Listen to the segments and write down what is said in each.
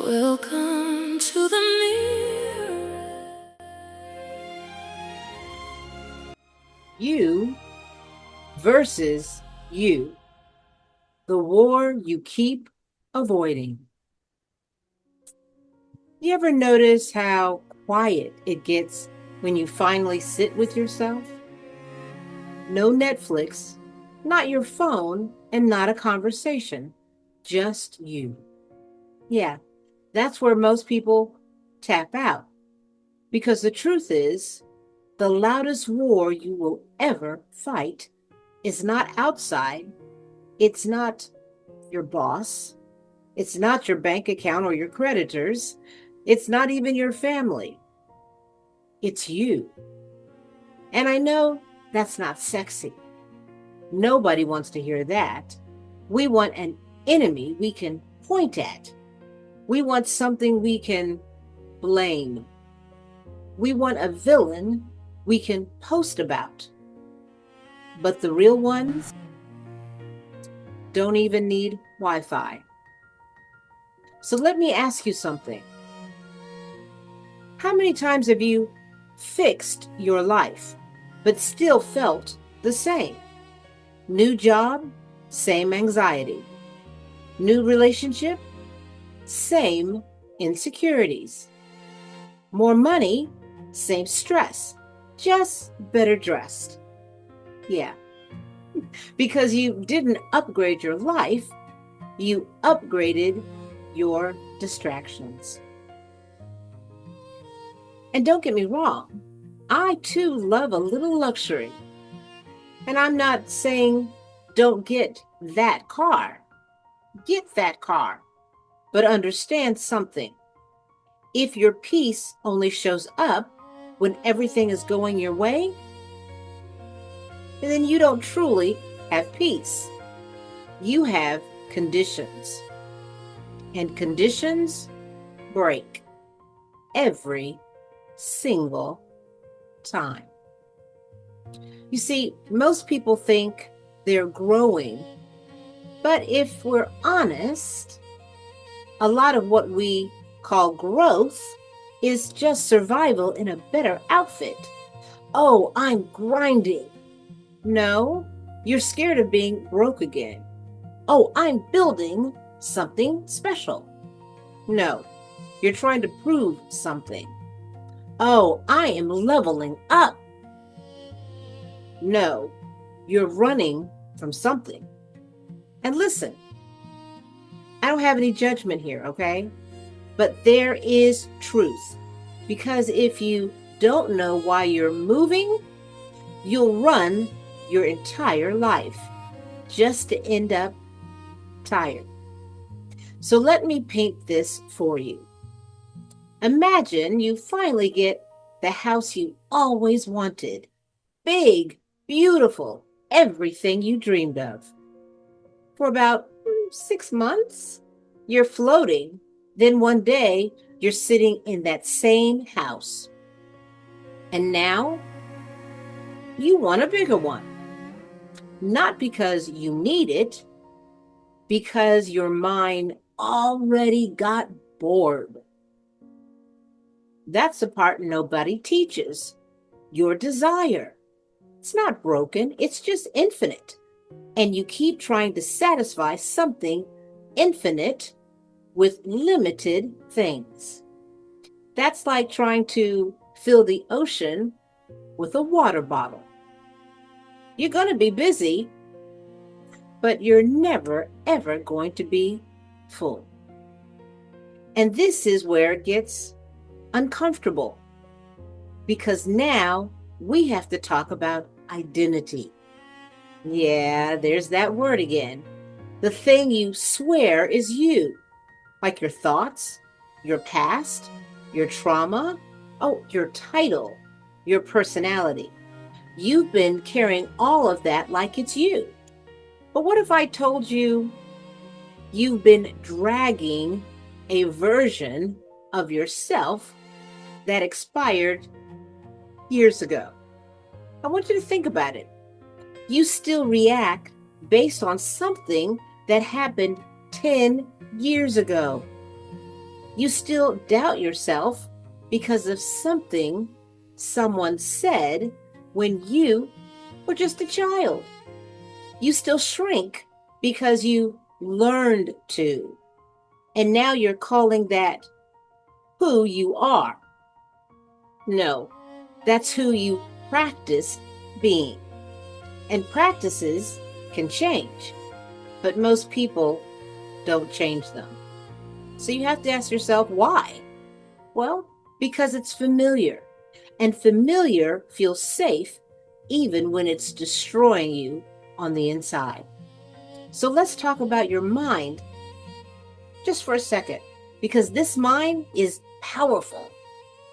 Welcome to the mirror. You versus you. The war you keep avoiding. You ever notice how quiet it gets when you finally sit with yourself? No Netflix, not your phone, and not a conversation. Just you. Yeah, that's where most people tap out. Because the truth is, the loudest war you will ever fight is not outside. It's not your boss. It's not your bank account or your creditors. It's not even your family. It's you. And I know that's not sexy. Nobody wants to hear that. We want an enemy we can point at. We want something we can blame. We want a villain we can post about. But the real ones don't even need Wi-Fi. So let me ask you something. How many times have you fixed your life, but still felt the same? New job, same anxiety. New relationship, same insecurities. More money, same stress, just better dressed. Yeah, because you didn't upgrade your life, you upgraded your distractions. And don't get me wrong, I too love a little luxury. And I'm not saying don't get that car. Get that car. But understand something. If your peace only shows up when everything is going your way, then you don't truly have peace. You have conditions. And conditions break every single time. You see, most people think they're growing, but if we're honest, a lot of what we call growth is just survival in a better outfit. Oh, I'm grinding. No, you're scared of being broke again. Oh, I'm building something special. No, you're trying to prove something. Oh, I am leveling up. No, you're running from something. And listen, I don't have any judgment here, okay? But there is truth. Because if you don't know why you're moving, you'll run your entire life just to end up tired. So let me paint this for you. Imagine you finally get the house you always wanted. Big, beautiful, everything you dreamed of. For about 6 months, you're floating. Then one day, you're sitting in that same house. And now, you want a bigger one. Not because you need it, because your mind already got bored. That's the part nobody teaches. Your desire. It's not broken, it's just infinite. And you keep trying to satisfy something infinite with limited things. That's like trying to fill the ocean with a water bottle. You're going to be busy, but you're never, ever going to be full. And this is where it gets uncomfortable, because now we have to talk about identity. Yeah, there's that word again. The thing you swear is you, like your thoughts, your past, your trauma, oh, your title, your personality. You've been carrying all of that like it's you. But what if I told you you've been dragging a version of yourself that expired years ago? I want you to think about it. You still react based on something that happened 10 years ago. You still doubt yourself because of something someone said when you were just a child. You still shrink because you learned to. And now you're calling that who you are. No, that's who you practiced being. And practices can change, but most people don't change them. So you have to ask yourself why? Well, because it's familiar. And familiar feels safe even when it's destroying you on the inside. So let's talk about your mind just for a second, because this mind is powerful.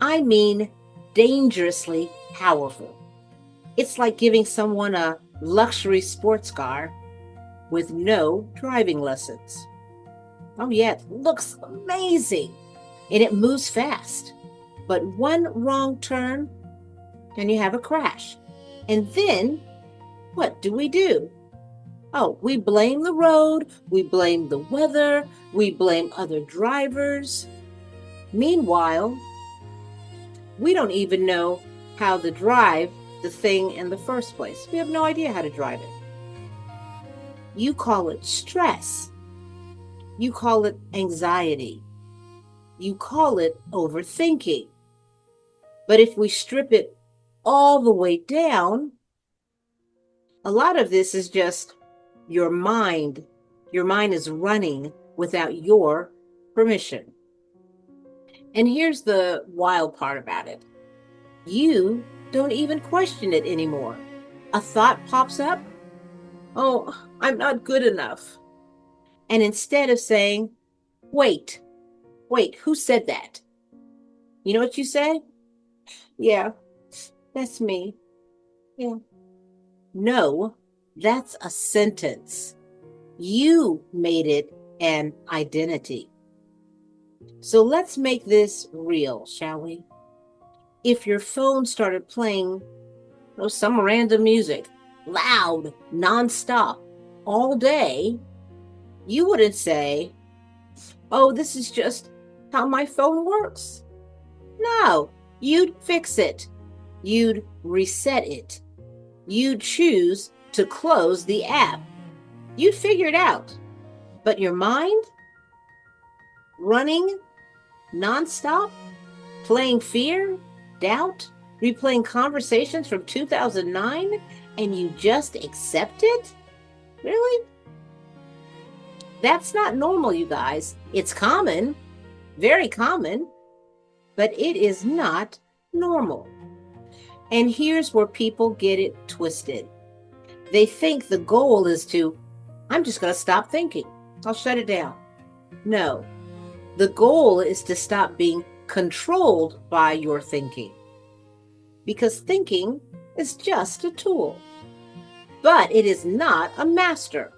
I mean, dangerously powerful. It's like giving someone a luxury sports car with no driving lessons. Oh, yeah, it looks amazing and it moves fast. But one wrong turn and you have a crash. And then what do? Oh, we blame the road, we blame the weather, we blame other drivers. Meanwhile, we don't even know how to drive the thing in the first place. We have no idea how to drive it. You call it stress. You call it anxiety. You call it overthinking. But if we strip it all the way down, a lot of this is just your mind. Your mind is running without your permission. And here's the wild part about it. You don't even question it anymore. A thought pops up. Oh, I'm not good enough. And instead of saying, wait, who said that? You know what you say? Yeah, that's me. Yeah. No, that's a sentence. You made it an identity. So let's make this real, shall we? If your phone started playing some random music, loud, nonstop, all day, you wouldn't say, oh, this is just how my phone works. No, you'd fix it. You'd reset it. You'd choose to close the app. You'd figure it out. But your mind, running nonstop, playing fear, doubt, replaying conversations from 2009, and you just accept it? Really? That's not normal, you guys. It's common, very common, but it is not normal. And here's where people get it twisted. They think the goal is I'm just going to stop thinking. I'll shut it down. No, the goal is to stop being controlled by your thinking. Because thinking is just a tool, but it is not a master.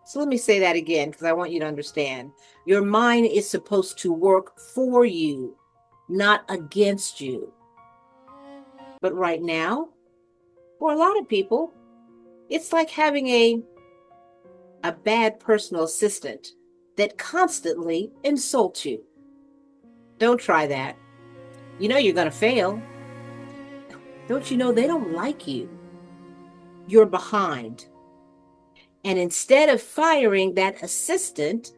So let me say that again because I want you to understand. Your mind is supposed to work for you, not against you. But right now, for a lot of people, it's like having a bad personal assistant that constantly insults you. Don't try that. You know you're going to fail. Don't you know they don't like you? You're behind. And instead of firing that assistant,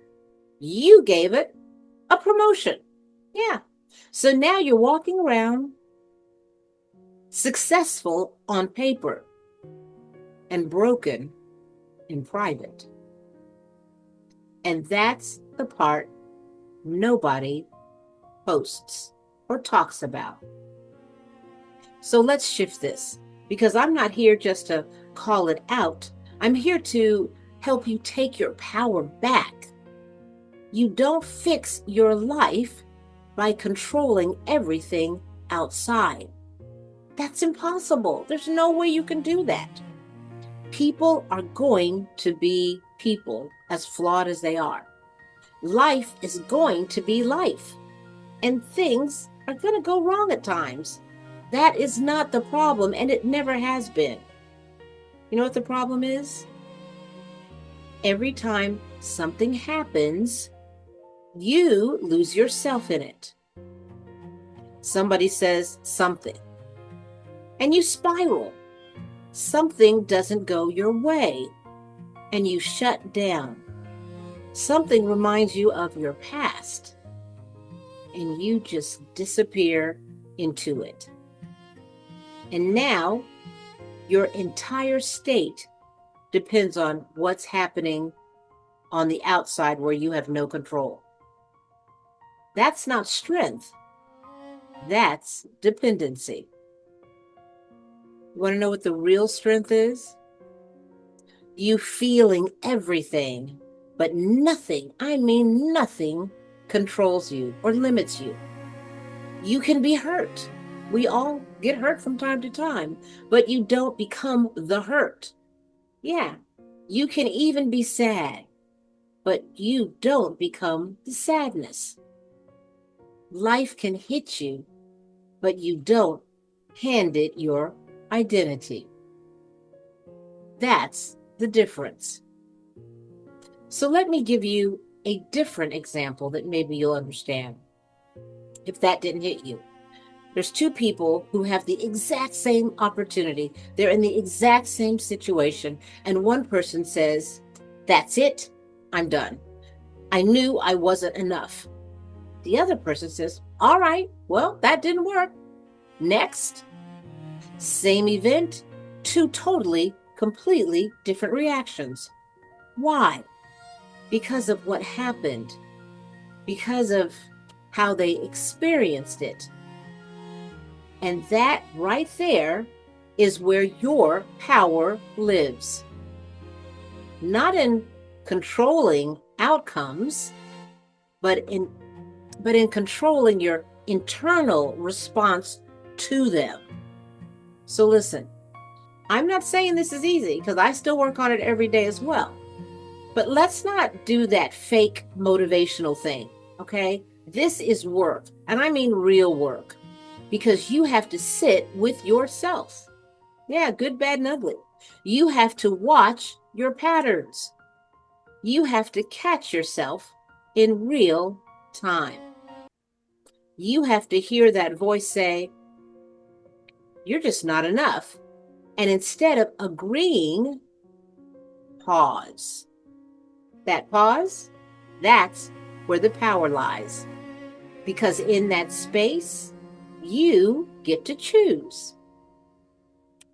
you gave it a promotion. Yeah. So now you're walking around successful on paper and broken in private. And that's the part nobody posts or talks about. So let's shift this, because I'm not here just to call it out. I'm here to help you take your power back. You don't fix your life by controlling everything outside. That's impossible. There's no way you can do that. People are going to be people, as flawed as they are. Life is going to be life. And things are going to go wrong at times. That is not the problem, and it never has been. You know what the problem is? Every time something happens, You lose yourself in it. Somebody says something, and you spiral. Something doesn't go your way, and you shut down. Something reminds you of your past, and you just disappear into it. And now, your entire state depends on what's happening on the outside where you have no control. That's not strength. That's dependency. You want to know what the real strength is? You feeling everything, but nothing, I mean nothing, controls you or limits you. You can be hurt. We all get hurt from time to time, but you don't become the hurt. Yeah, you can even be sad, but you don't become the sadness. Life can hit you, but you don't hand it your identity. That's the difference. So let me give you a different example that maybe you'll understand, if that didn't hit you. There's two people who have the exact same opportunity. They're in the exact same situation. And one person says, "That's it. I'm done. I knew I wasn't enough." The other person says, "All right, well, that didn't work. Next." Same event, two totally, completely different reactions. Why? Because of what happened, because of how they experienced it. And that right there is where your power lives. Not in controlling outcomes, but in controlling your internal response to them. So listen, I'm not saying this is easy because I still work on it every day as well. But let's not do that fake motivational thing, okay? This is work, and I mean real work, because you have to sit with yourself. Yeah, good, bad, and ugly. You have to watch your patterns. You have to catch yourself in real time. You have to hear that voice say, "You're just not enough." And instead of agreeing, pause. That pause, that's where the power lies. Because in that space, you get to choose.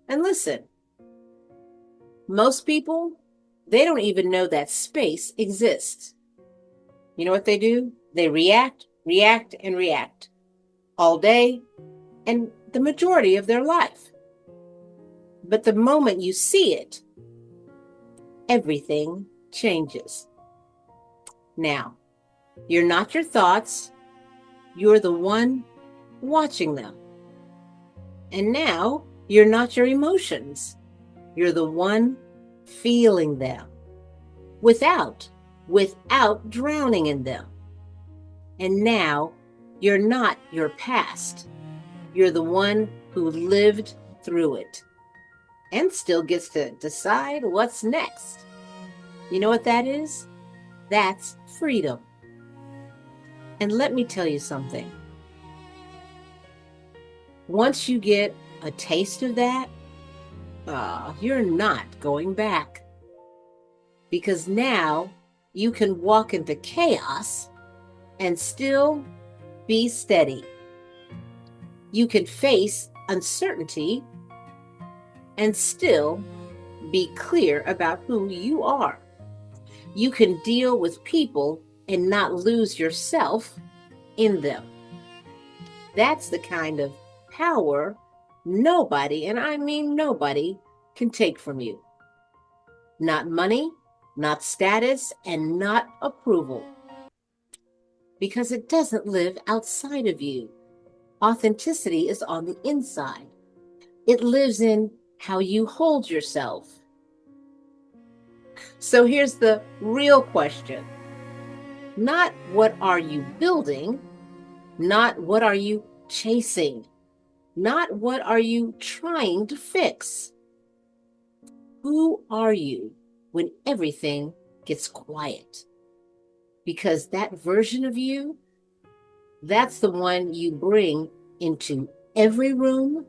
And listen, most people, they don't even know that space exists. You know what they do? They react, and react all day and the majority of their life. But the moment you see it, everything changes. Now, you're not your thoughts. You're the one watching them. And now, you're not your emotions. You're the one feeling them without drowning in them. And now, you're not your past. You're the one who lived through it and still gets to decide what's next. You know what that is? That's freedom. And let me tell you something. Once you get a taste of that, you're not going back. Because now you can walk into chaos and still be steady. You can face uncertainty and still be clear about who you are. You can deal with people and not lose yourself in them. That's the kind of power nobody, and I mean nobody, can take from you. Not money, not status, and not approval. Because it doesn't live outside of you. Authenticity is on the inside. It lives in how you hold yourself. So here's the real question. Not what are you building, not what are you chasing, not what are you trying to fix. Who are you when everything gets quiet? because that version of you, that's the one you bring into every room,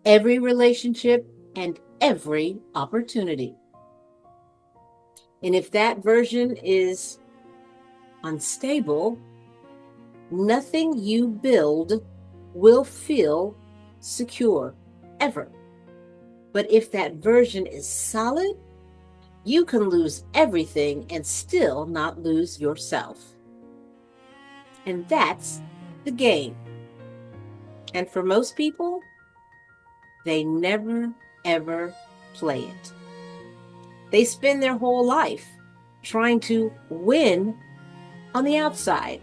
every relationship, and every opportunity. And if that version is unstable, nothing you build will feel secure, ever. But if that version is solid, you can lose everything and still not lose yourself. And that's the game. And for most people, they never, ever play it. They spend their whole life trying to win on the outside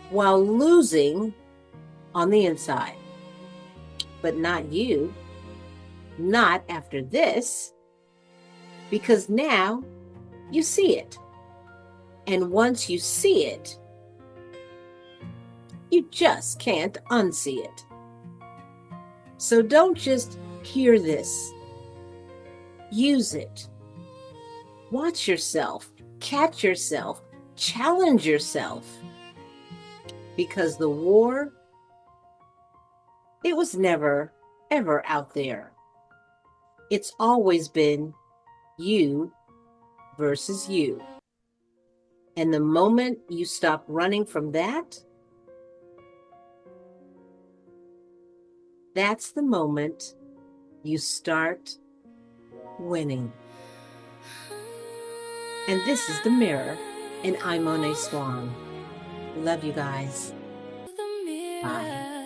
while losing on the inside. But not you. Not after this. Because now you see it. And once you see it, you just can't unsee it. So don't just hear this. Use it. Watch yourself, catch yourself, challenge yourself. Because the war, it was never, ever out there. It's always been you versus you. And the moment you stop running from that, that's the moment you start winning. And this is The Mirror, and I'm Moné Swan. Love you guys. Bye.